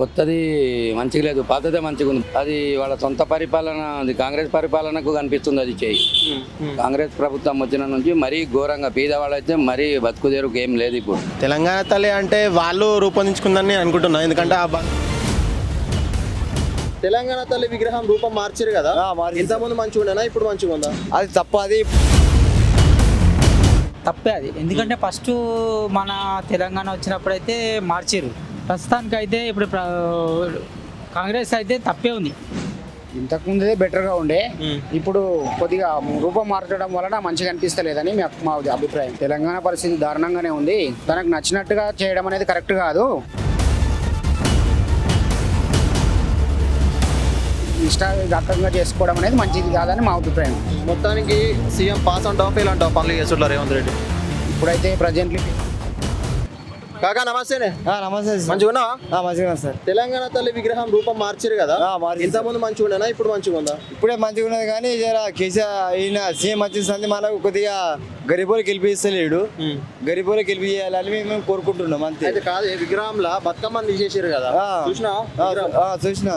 కొత్తది మంచిగా లేదు, పాతదే మంచిగా ఉంది. అది వాళ్ళ సొంత పరిపాలన, అది కాంగ్రెస్ పరిపాలనకు కనిపిస్తుంది. అది చేయి కాంగ్రెస్ ప్రభుత్వం వచ్చిన నుంచి మరీ ఘోరంగా పేదవాళ్ళైతే మరీ బతుకుదేరుకు ఏం లేదు. ఇప్పుడు తెలంగాణ తల్లి అంటే వాళ్ళు రూపొందించుకుందని అనుకుంటున్నా. ఎందుకంటే తెలంగాణ తల్లి విగ్రహం రూపం మార్చారు కదా, ఇంతకుముందు మంచిగా ఉండేనా, ఇప్పుడు మంచిగా ఉందా? అది తప్ప, అది తప్పే అది. ఎందుకంటే ఫస్ట్ మన తెలంగాణ వచ్చినప్పుడైతే మార్చారు. ప్రస్తుతానికి అయితే ఇప్పుడు కాంగ్రెస్ అయితే తప్పే ఉంది. ఇంతకుముందే బెటర్గా ఉండే, ఇప్పుడు కొద్దిగా రూపం మార్చడం వలన మంచిగా అనిపిస్తలేదని మా అభిప్రాయం. తెలంగాణ పరిస్థితి దారుణంగానే ఉంది. తనకు నచ్చినట్టుగా చేయడం అనేది కరెక్ట్ కాదు. ఇష్టాగతంగా చేసుకోవడం అనేది మంచిది కాదని మా అభిప్రాయం. మొత్తానికి సీఎం పాస్ అంటావా ఫెయిల్ అంటావా పనులు చేస్తున్నారు రేవంత్ రెడ్డి? ఇప్పుడైతే ప్రజెంట్లీ. కాకా నమస్తేనే. నమస్తే మంచిగా ఉన్నా? మంచిగా సార్. తెలంగాణ తల్లి విగ్రహం రూపం మార్చారు కదా, ఇంతకుముందు మంచిగా ఉండేనా, ఇప్పుడు మంచిగా ఉందా? ఇప్పుడే మంచిగా ఉన్నది కానీ జర కేసీఆర్ ఈయన సీఎం వచ్చింది మనకు కొద్దిగా గరీబులకు గెలిపిస్తలేడు. గరీబులకు గెలిపియాలని మేము కోరుకుంటున్నాం అంతే. అయితే కాదు, విగ్రహంలో బతుకమ్మని తీసేసారు కదా, చూసినా?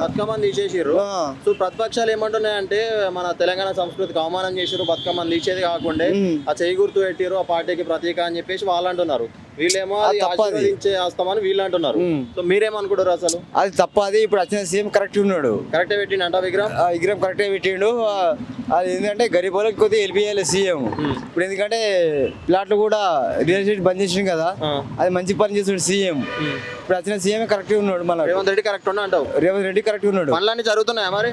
బతుకమ్మని తీసేసారు. సో ప్రతిపక్షాలు ఏమంటున్నాయంటే మన తెలంగాణ సంస్కృతికి అవమానం చేసారు, బతుకమ్మని తీసేది కాకుండా ఆ చేయి గుర్తు పెట్టారు, ఆ పార్టీకి ప్రతీక అని చెప్పేసి వాళ్ళు అంటున్నారు. వీళ్ళేమో ఆశీర్వదించే వస్తామని వీళ్ళు అంటున్నారు. సో మీరేమనుకుంటారు అసలు? అది తప్ప. అది ఇప్పుడు వచ్చిన సీఎం కరెక్ట్ ఉన్నాడు, కరెక్టే పెట్టిండు అంట విగ్రహం. విగ్రహం కరెక్టే పెట్టిండు. అది ఏంటంటే గరీబులకు కొద్దిగా వెళ్ళిపోయాలి సీఎం. ఇప్పుడు ఎందుకంటే ప్లాట్లు కూడా రియల్ ఎస్టేట్ బంద్ చేసిండు కదా, అది మంచి పని చేస్తాడు సీఎం. ఇప్పుడు వచ్చిన సీఎం కరెక్ట్ ఉన్నాడు. మన రేవంత్ రెడ్డి కరెక్ట్ ఉన్నా అంటావు? రేవంత్ రెడ్డి కరెక్ట్ ఉన్నాడు. పనులన్నీ జరుగుతున్నాయా మరి?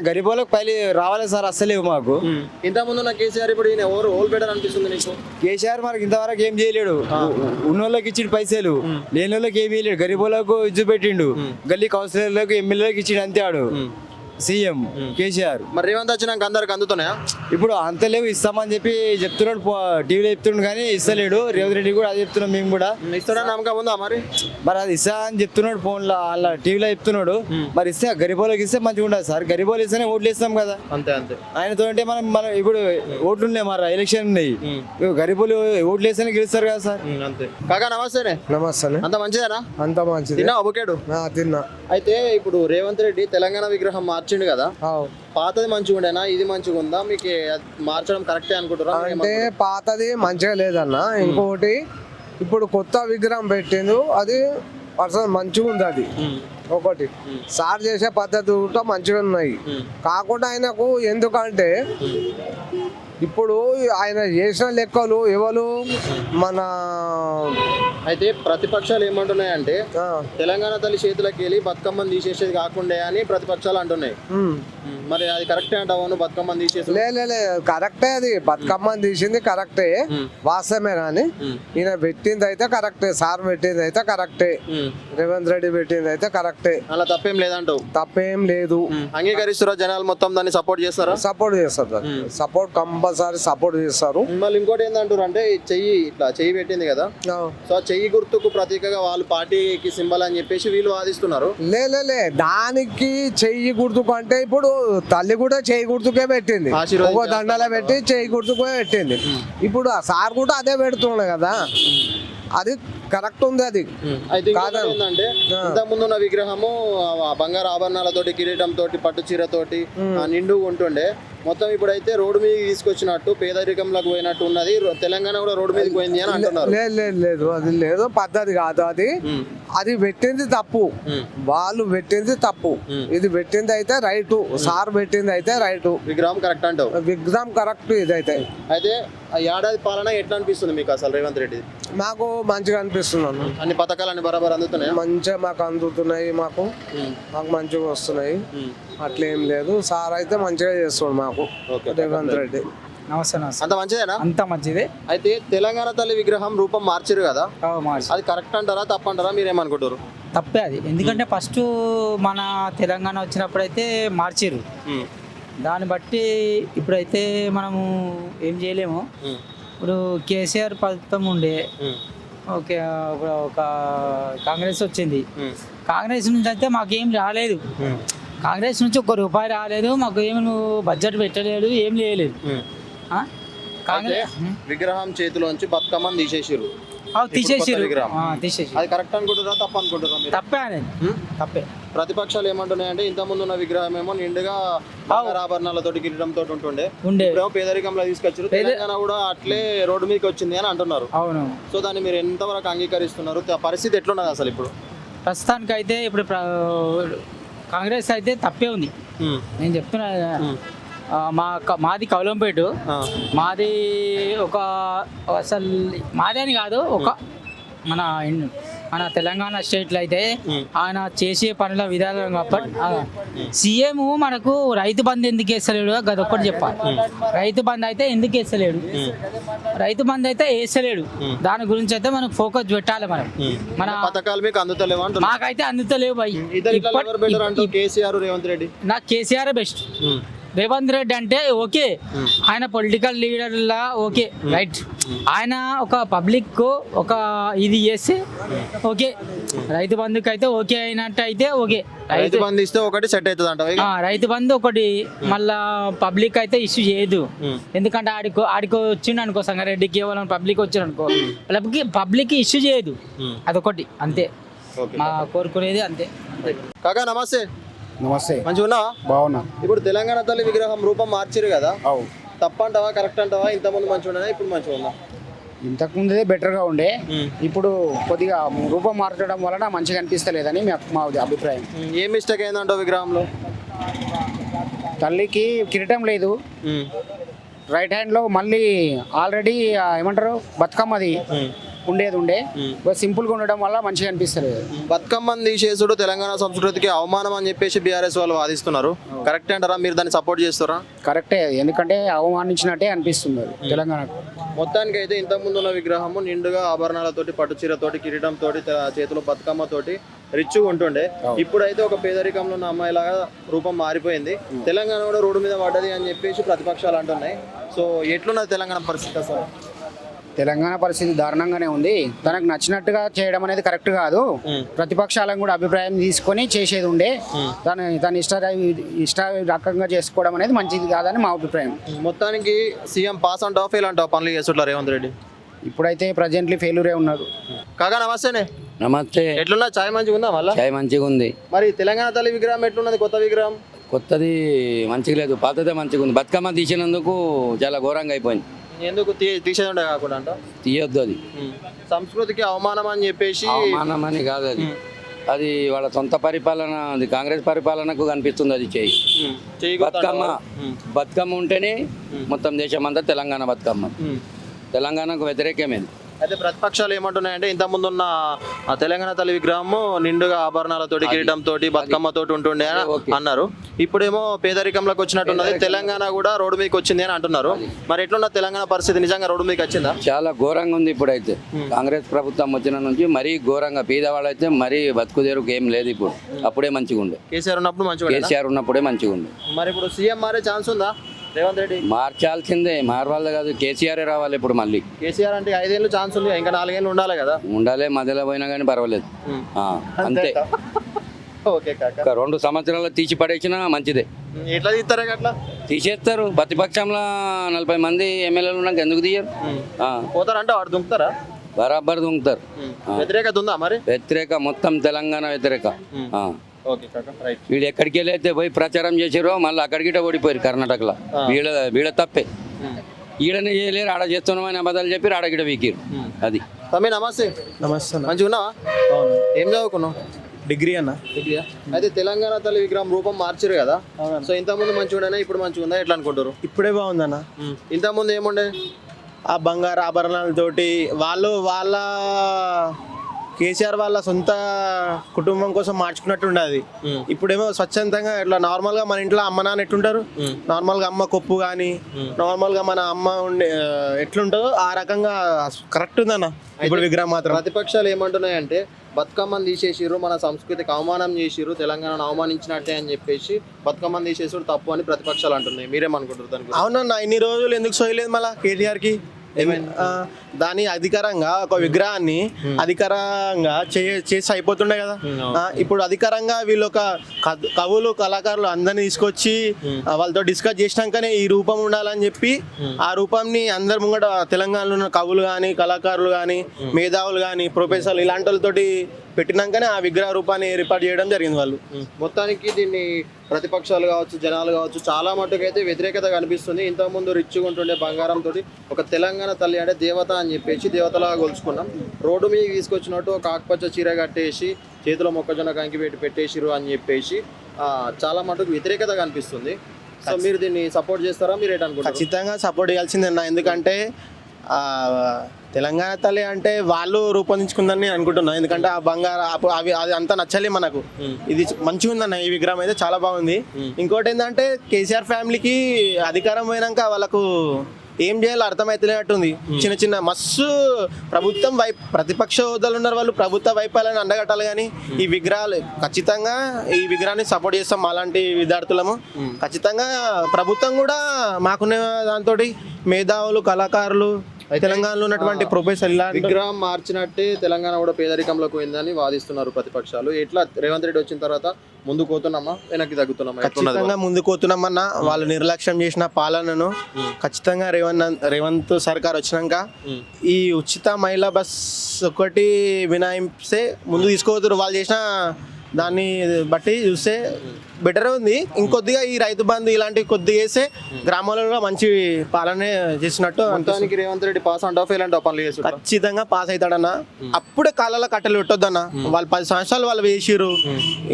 గరీబులకు పైలి రావాలి సార్, అస్సలేవు మాకు. ఇంతకుముందు నా కేసీఆర్, ఇప్పుడు ఈయన ఓవర్ ఓల్ బెటర్ అనిపిస్తుంది నీకు? కేసీఆర్ మనకి ఇంతవరకు ఏం చేయలేడు. ఉన్న వాళ్ళకి ఇచ్చిండు పైసలు, లేని వాళ్ళకి ఏమి ఇవ్వలేడు. గరీబులకు ఇజ్జు పెట్టిండు, గల్లీ కౌన్సిలర్లకు ఎమ్మెల్యేలకు ఇచ్చిండు అంతే ఆడు సీఎం కేసీఆర్. మరి రేవంత్ వచ్చినాక అందరికి అందుతున్నాయా? ఇప్పుడు అంత లేవు, ఇస్తామని చెప్పి చెప్తున్నాడు, టీవీలో చెప్తున్నాడు కానీ ఇస్తలేడు. రేవంత్ రెడ్డి కూడా అది చెప్తున్నాం మేము కూడా. ఇస్తాడని నమ్మకం ఉందా మరి? మరి అది ఇస్తా అని చెప్తున్నాడు, ఫోన్లో అలా టీవీలో చెప్తున్నాడు. మరి ఇస్తే గరీబులకు ఇస్తే మంచిగా ఉండదు సార్. గరీబులు ఇస్తేనే ఓట్లు ఇస్తాం కదా. అంతే అంతే. ఆయనతో అంటే మనం ఇప్పుడు ఓట్లు ఉన్నాయి, మరి ఎలక్షన్ ఉన్నాయి, గరీబులు ఓట్లు వేస్తేనే గెలుస్తారు కదా సార్. అంతే. కాకా నమస్తేనే. నమస్తే. అంత మంచిదేనా? అంత మంచిది. తిన్నా బుకేడు? తిన్నా. అయితే ఇప్పుడు రేవంత్ రెడ్డి తెలంగాణ విగ్రహం మార్చిండు కదా, పాతది మంచిగా ఉండేనా, ఇది మంచిగా ఉందా? మీకు మార్చడం కరెక్టే అనుకుంటారా? అంటే పాతది మంచిగా లేదన్న. ఇంకొకటి ఇప్పుడు కొత్త విగ్రహం పెట్టిండు, అది పర్సన్ మంచిగా ఉంది. అది ఒకటి సార్ చేసే పద్ధతి కూడా మంచిగా ఉన్నాయి. కాకుండా ఆయనకు ఎందుకంటే ఇప్పుడు ఆయన చేసిన లెక్కలు ఎవరు మన అయితే ప్రతిపక్షాలు ఏమంటున్నాయంటే తెలంగాణ తల్లి చేతులకి వెళ్ళి బతుకమ్మని తీసేసేది కాకుండా అని ప్రతిపక్షాలు అంటున్నాయి. మరి అది కరెక్టే అంటావు? బతుకమ్మని తీసేసి లే కరెక్టే, అది బతుకమ్మని తీసింది కరెక్టే, వాస్తవమే. కానీ ఈయన పెట్టింది అయితే కరెక్టే, సార్ పెట్టింది అయితే కరెక్టే, రేవంత్ రెడ్డి పెట్టింది అయితే కరెక్టే. అలా తప్పేం లేదంటావు? తప్పేం లేదు. అంగీకరిస్తారా జనాలు మొత్తం దాన్ని సపోర్ట్ చేస్తారా? సపోర్ట్ చేస్తారు, సపోర్ట్ కంపల్సరీ సపోర్ట్ చేస్తారు. మళ్ళీ ఇంకోటి ఏంటంటారు అంటే చెయ్యి ఇట్లా చెయ్యి పెట్టింది కదా, సో చెయ్యి గుర్తుకు ప్రతీకగా వాళ్ళు పార్టీకి సింబల్ అని చెప్పేసి వీళ్ళు వాదిస్తున్నారు. లే దానికి చెయ్యి గుర్తుకు అంటే ఇప్పుడు తల్లి కూడా చెయ్యి గుర్తుకే పెట్టింది, ఒక దండల పెట్టి చెయ్యి గుర్తుకే పెట్టింది. ఇప్పుడు ఆ సార్ కూడా అదే పెడుతుండే కదా, అది కరెక్ట్ ఉంది. అది అయితే ఏంటంటే ఇంతకు ముందు ఉన్న విగ్రహము బంగారు ఆభరణాలతోటి, కిరీటంతో, పట్టు చీరతోటి నిండు ఉంటుండే. మొత్తం ఇప్పుడైతే రోడ్డు మీద తీసుకొచ్చినట్టు పేదరికంలోకి పోయినట్టు ఉన్నది. తెలంగాణ కూడా రోడ్డు మీదకి పోయింది అని అంటున్నారు. లేదు అది లేదు, పద్ధతి కాదు అది. అది పెట్టింది తప్పు, వాళ్ళు పెట్టింది తప్పు. ఇది పెట్టింది అయితే రైటు, సార్ పెట్టింది అయితే రైటు. విగ్రహం కరెక్ట్ అంటావు? విగ్రహం కరెక్ట్. ఇదైతే అయితే ఏడాది పాలన ఎట్లా అనిపిస్తుంది మీకు అసలు రేవంత్ రెడ్డి? మాకు మంచిగా అనిపిస్తున్నాను. అన్ని పథకాలు అన్ని బరాబర్ అందుతున్నాయి? మంచిగా మాకు అందుతున్నాయి, మాకు మంచిగా వస్తున్నాయి. అట్లేం లేదు, సార్ అయితే మంచిగా చేస్తున్నాడు మాకు రేవంత్ రెడ్డి. నమస్తే. అంత మంచిదేనా? అంత మంచిదే. అయితే తెలంగాణ తల్లి విగ్రహం రూపం మార్చారు కదా, అది కరెక్ట్ అంటారా తప్పంటారా? మీరేమనుకుంటారు? తప్పే అది. ఎందుకంటే ఫస్ట్ మన తెలంగాణ వచ్చినప్పుడైతే మార్చారు, దాన్ని బట్టి ఇప్పుడైతే మనము ఏం చేయలేము. ఇప్పుడు కేసీఆర్ ప్రభుత్వం ఉండే, ఓకే, ఒక కాంగ్రెస్ వచ్చింది. కాంగ్రెస్ నుంచి అయితే మాకేం రాలేదు, కాంగ్రెస్ నుంచి ఒక్క రూపాయి రాలేదు మాకు, ఏమి బడ్జెట్ పెట్టలేదు, ఏం చేయలేదు. విగ్రహం చేతిలోంచి బతుకమ్మని తీసేసారు, తీసేసిరు విగ్రహం. తీసేసి అది కరెక్ట్ అనుకుంటారా తప్పు అనుకుంటారా మీరు? తప్పే అనేది తప్పే. ప్రతిపక్షాలు ఏమంటున్నాయంటే ఇంత ముందు ఉన్న విగ్రహం ఏమో నిండుగా బంగారు ఆభరణాలతో కిరీటంతో ఉంటుండే, ఉండే ఇప్పుడేమో పేదరికంలో తీసుకొచ్చారు, తెలంగాణ కూడా అట్లే రోడ్డు మీదకి వచ్చింది అని అంటున్నారు. అవును. సో దాన్ని మీరు ఎంతవరకు అంగీకరిస్తున్నారు? పరిస్థితి ఎట్లున్నది అసలు ఇప్పుడు? ప్రస్తుతానికి అయితే ఇప్పుడు కాంగ్రెస్ అయితే తప్పే ఉంది. నేను చెప్తున్నా మాది కౌలంపేట. మాది ఒక అసలు మాది అని కాదు, ఒక మన తెలంగాణ స్టేట్లో అయితే ఆయన చేసే పనుల విధానం కాబట్టి సీఎం మనకు రైతు బంధు ఎందుకు వేస్తలేడు అదొక్కటి చెప్పాలి. రైతు బంధు అయితే ఎందుకు వేస్తలేడు, రైతు బంధు అయితే వేస్తలేడు, దాని గురించి అయితే మనం ఫోకస్ పెట్టాలి. మన పథకాలు మీకు అందుతలేవు అంటున్నారు. మాకైతే అందుతలేవు భయ్. కేసీఆర్ రేవంత్ రెడ్డి? నాకు కేసీఆర్ బెస్ట్. రేవంత్ రెడ్డి అంటే ఓకే, ఆయన పొలిటికల్ లీడర్ లా ఓకే రైట్, ఆయన ఒక పబ్లిక్ ఒక ఇది చేస్తే ఓకే, రైతు బంధుకి అయితే ఓకే అయినట్టు అయితే ఓకే. రైతు బంధు ఇస్తే ఒకటి సెట్ అవుతుంది అంట. రైతు బంధు ఒకటి మళ్ళా పబ్లిక్ అయితే ఇష్యూ చేయదు. ఎందుకంటే ఆడికి వచ్చిండు అనుకో సంగారెడ్డి, కేవలం పబ్లిక్ వచ్చిండు అనుకో పబ్లిక్ ఇష్యూ చేయదు. అదొకటి అంతే మా కోరుకునేది అంతే. కాకా నమస్తే. నమస్తే. మంచిగా ఉన్నావా? బాగున్నా. ఇప్పుడు తెలంగాణ తల్లి విగ్రహం రూపం మార్చిరు కదా, అవు తప్పంటావా కరెక్ట్ అంటావా? ఇంతకుముందు మంచిగా ఉండేనా ఇప్పుడు మంచిగా ఉందా? ఇంతకు ముందే బెటర్గా ఉండే, ఇప్పుడు కొద్దిగా రూపం మార్చడం వలన మంచిగా అనిపిస్తలేదని మా అభిప్రాయం. ఏం మిస్టేక్ అయిందంటావు విగ్రహంలో? తల్లికి కిరీటం లేదు, రైట్ హ్యాండ్లో మళ్ళీ ఆల్రెడీ ఏమంటారు బతుకమ్మది ఉండే సింపుల్గా ఉండడం వల్ల మంచిగా అనిపిస్తలేదు. బతుకమ్మని తీసేసుడు తెలంగాణ సంస్కృతికి అవమానం అని చెప్పేసి బీఆర్ఎస్ వాళ్ళు వాదిస్తున్నారు. కరెక్ట్ అంటారా? మీరు దాన్ని సపోర్ట్ చేస్తారా? కరెక్టే, ఎందుకంటే అవమానించినట్టే అనిపిస్తుంది తెలంగాణకు. మొత్తానికి అయితే ఇంతకుముందు ఉన్న విగ్రహము నిండుగా ఆభరణాలతోటి, పట్టుచీరతోటి, కిరీటంతో, చేతిలో బతుకమ్మతోటి రిచ్గా ఉంటుండే. ఇప్పుడైతే ఒక పేదరికంలో ఉన్న అమ్మాయిలాగా రూపం మారిపోయింది. తెలంగాణ కూడా రోడ్డు మీద పడ్డది అని చెప్పేసి ప్రతిపక్షాలు అంటున్నాయి. సో ఎట్లున్నది తెలంగాణ పరిస్థితి అసలు? తెలంగాణ పరిస్థితి దారుణంగానే ఉంది. తనకు నచ్చినట్టుగా చేయడం అనేది కరెక్ట్ కాదు. ప్రతిపక్షాలను కూడా అభిప్రాయం తీసుకొని చేసేది ఉండే, తన ఇష్ట రకంగా చేసుకోవడం అనేది మంచిది కాదని మా అభిప్రాయం. మొత్తానికి సీఎం పాస్ అంటావా ఫెయిల్ అంటావా పనులు చేస్తుట్లా రేవంత్ రెడ్డి? ఇప్పుడైతే ప్రజెంట్లీ ఫెయిల్యూరే ఉన్నారు. కాగా నమస్తేనే. నమస్తే. ఎట్లున్నా? చాయ్ మంచిగా ఉందా? మళ్ళీ చాయ్ మంచిగా ఉంది. మరి తెలంగాణ తల్లి విగ్రహం ఎట్లున్నది? కొత్త విగ్రహం కొత్తది మంచిగా లేదు, పాతదే మంచిగా ఉంది. బతుకమ్మ తీసినందుకు చాలా ఘోరంగా అయిపోయింది. ఎందుకు తీసేది కాకుండా అంట? తీయొద్దు, అది సంస్కృతికి అవమానం అని చెప్పేసి. అవమానం అని కాదు, అది వాళ్ళ సొంత పరిపాలన, అది కాంగ్రెస్ పరిపాలనకు కనిపిస్తుంది. అది చేయి బతుకమ్మ ఉంటేనే మొత్తం దేశం అంతా తెలంగాణ బతుకమ్మ. తెలంగాణకు వ్యతిరేకమేది. అయితే ప్రతిపక్షాలు ఏమంటున్నాయంటే ఇంతకుముందు ఉన్న తెలంగాణ తల్లి విగ్రహము నిండుగా ఆభరణాలతోటి, కిరీటంతో, బతుకమ్మతోటి ఉంటుండే అని అన్నారు. ఇప్పుడేమో పేదరికంలోకి వచ్చినట్టున్నది, తెలంగాణ కూడా రోడ్డు మీదకి వచ్చింది అని అంటున్నారు. మరి ఎట్లున్న తెలంగాణ పరిస్థితి? నిజంగా రోడ్డు మీదకి వచ్చిందా? చాలా ఘోరంగా ఉంది. ఇప్పుడైతే కాంగ్రెస్ ప్రభుత్వం వచ్చిన నుంచి మరీ ఘోరంగా, పేదవాళ్ళు అయితే మరీ బతుకుదేరుకు ఏం లేదు. ఇప్పుడు అప్పుడే మంచిగా ఉండే. కేసీఆర్ ఉన్నప్పుడు మంచిగా, కేసీఆర్ ఉన్నప్పుడే మంచిగా ఉండే. మరి ఇప్పుడు సీఎం మారే ఛాన్స్ ఉందా రేవంత్ రెడ్డి? మార్చాల్సిందే, మారవాళ్ళు కాదు, కేసీఆర్ రావాలి ఇప్పుడు మళ్ళీ. కేసీఆర్ అంటే 5 ఏళ్ళు ఛాన్స్ ఉంది, ఇంకా 4 ఏళ్ళు ఉండాలి కదా. ఉండాలి, మధ్యలో పోయినా కానీ పర్వాలేదు. అంతే. ఓకే కాక. ఒక 2 సంవత్సరాలు తీసి పడేసినా మంచిదే. ఎట్లా తీస్తారా? అట్లా తీసేస్తారు. ప్రతిపక్షంలో 40 మంది ఎమ్మెల్యేలు ఉన్నాక ఎందుకు తీయరు? పోతారంటే వాడు దుంకుతారా? బరాబర్ దుంకుతారు. వ్యతిరేకత ఉందా మరి? వ్యతిరేక, మొత్తం తెలంగాణ వ్యతిరేక. ఓకే కాక, రైట్. వీళ్ళు ఎక్కడికి వెళ్ళైతే పోయి ప్రచారం చేసారో మళ్ళీ అక్కడికి ఓడిపోయారు కర్ణాటకలో. వీళ్ళ తప్పే. ఈడనే చేయలేరు, ఆడ చేస్తున్నామని అబద్ధాలు చెప్పి ఆడగిడ వీకిరు. అది. తమ్మి నమస్తే. నమస్తే. మంచిగా ఉన్నావా? ఏం చదువుకున్నావు? డిగ్రీ అన్న. డిగ్రీయా? అయితే తెలంగాణ తల్లి విగ్రహం రూపం మార్చారు కదా, సో ఇంతకుముందు మంచిగా ఉండేనా ఇప్పుడు మంచిగా ఉందా? ఎట్లా అనుకుంటారు? ఇప్పుడే బాగుందన్న. ఇంతకుముందు ఏముండే? ఆ బంగారు ఆభరణాలతోటి వాళ్ళ కేసీఆర్ వాళ్ళ సొంత కుటుంబం కోసం మార్చుకున్నట్టు ఉండదు. ఇప్పుడేమో స్వచ్ఛందంగా ఇట్లా నార్మల్ గా మన ఇంట్లో అమ్మ నాన్న ఎట్లుంటారు, నార్మల్ గా అమ్మ కొప్పు కానీ నార్మల్ గా మన అమ్మ ఉండే ఎట్లుంటుందో ఆ రకంగా కరెక్ట్ ఉందన్న ఇప్పుడు విగ్రహం మాత్రం. ప్రతిపక్షాలు ఏమంటున్నాయంటే బతుకమ్మని తీసేసిర్రు, మన సంస్కృతికి అవమానం చేసిర్రు, తెలంగాణను అవమానించినట్టే అని చెప్పేసి బతుకమ్మని తీసేసారు తప్పు అని ప్రతిపక్షాలు అంటున్నాయి. మీరేమనుకుంటారు దానికి? అవునన్న, ఇన్ని రోజులు ఎందుకు సోయలేదు మళ్ళీ కేటీఆర్కి? దాని అధికారంగా ఒక విగ్రహాన్ని అధికారంగా చేసి అయిపోతుండే కదా. ఇప్పుడు అధికారంగా వీళ్ళు ఒక కవులు కళాకారులు అందరినీ తీసుకొచ్చి వాళ్ళతో డిస్కస్ చేసినాకనే ఈ రూపం ఉండాలని చెప్పి ఆ రూపాన్ని అందరి ముంగట తెలంగాణలో ఉన్న కవులు కానీ కళాకారులు కానీ మేధావులు కానీ ప్రొఫెసర్లు ఇలాంటి వాళ్ళతోటి పెట్టినాకనే ఆ విగ్రహ రూపాన్ని ఏర్పాటు చేయడం జరిగింది వాళ్ళు. మొత్తానికి దీన్ని ప్రతిపక్షాలు కావచ్చు జనాలు కావచ్చు చాలా మటుకు అయితే వ్యతిరేకత కనిపిస్తుంది. ఇంతకుముందు రిచ్గా ఉంటుండే బంగారం తోటి ఒక తెలంగాణ తల్లి అంటే దేవత అని చెప్పేసి దేవతలాగా కొలుచుకున్నాం. రోడ్డు మీద తీసుకొచ్చినట్టు ఒక ఆకుపచ్చ చీర కట్టేసి చేతిలో మొక్కజొన్న కంకి పెట్టి పెట్టేసిరు అని చెప్పేసి చాలా మటుకు వ్యతిరేకత కనిపిస్తుంది. సో మీరు దీన్ని సపోర్ట్ చేస్తారా, మీరు ఏంటనుకుంటారు? ఖచ్చితంగా సపోర్ట్ చేయాల్సిందన్నా. ఎందుకంటే తెలంగాణ తల్లి అంటే వాళ్ళు రూపొందించుకుందని నేను అనుకుంటున్నాను. ఎందుకంటే ఆ బంగారు అవి అది అంతా నచ్చలే మనకు. ఇది మంచిగా ఉందన్న, ఈ విగ్రహం అయితే చాలా బాగుంది. ఇంకోటి ఏంటంటే కేసీఆర్ ఫ్యామిలీకి అధికారం పోయినాక వాళ్ళకు ఏం చేయాలో అర్థమైతేనట్టుంది. చిన్న చిన్న మస్తు ప్రభుత్వం ప్రతిపక్ష హోదాలు ఉన్నారు వాళ్ళు, ప్రభుత్వ వైఫల్యాన్ని అండగట్టాలి. కానీ ఈ విగ్రహాలు ఖచ్చితంగా ఈ విగ్రహాన్ని సపోర్ట్ చేస్తాం అలాంటి విద్యార్థులము. ఖచ్చితంగా ప్రభుత్వం కూడా మాకున్న దాంతో మేధావులు కళాకారులు తెలంగాణలో ఉన్నటువంటి ప్రొఫెసర్ ఇలా విగ్రహం మార్చినట్టే తెలంగాణ కూడా పేదరికంలోకి పోయిందని వాదిస్తున్నారు ప్రతిపక్షాలు. ఎట్లా రేవంత్ రెడ్డి వచ్చిన తర్వాత ముందుకు పోతున్నామా వెనక్కి తగ్గుతున్నామా? ఖచ్చితంగా ముందుకు పోతున్నామన్నా. వాళ్ళు నిర్లక్ష్యం చేసిన పాలనను ఖచ్చితంగా రేవంత్ సర్కార్ వచ్చినాక ఈ ఉచిత మహిళా బస్ ఒకటి వినాయిస్తే ముందు తీసుకోవద్దు. వాళ్ళు చేసిన దాన్ని బట్టి చూస్తే బెటర్ ఉంది. ఇంకొద్దిగా ఈ రైతు బంధు ఇలాంటివి కొద్దిగా వేస్తే గ్రామాలలో మంచి పాలన చేసినట్టు. మొత్తానికి Revanth Reddy pass and of ఇలాంటి పనులు చేస్తారు. ఖచ్చితంగా పాస్ అవుతాడన్న. అప్పుడే కాళ్ళలో కట్టెలు పెట్టొద్దన్న. వాళ్ళు 10 సంవత్సరాలు వాళ్ళు వేసిరు.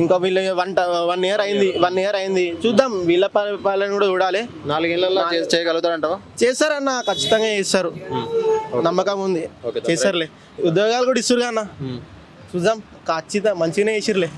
ఇంకా వీళ్ళు 1 ఇయర్ అయింది చూద్దాం. వీళ్ళ పాలన కూడా చూడాలి. 4 ఏళ్ళలో చేయగలుగుతారంటావా? చేస్తారన్న, ఖచ్చితంగా చేస్తారు. నమ్మకం ఉంది చేస్తారులే. ఉద్యోగాలు కూడా ఇస్తారు అన్న. చూద్దాం, ఖచ్చితంగా మంచిగానే చేసిర్లే.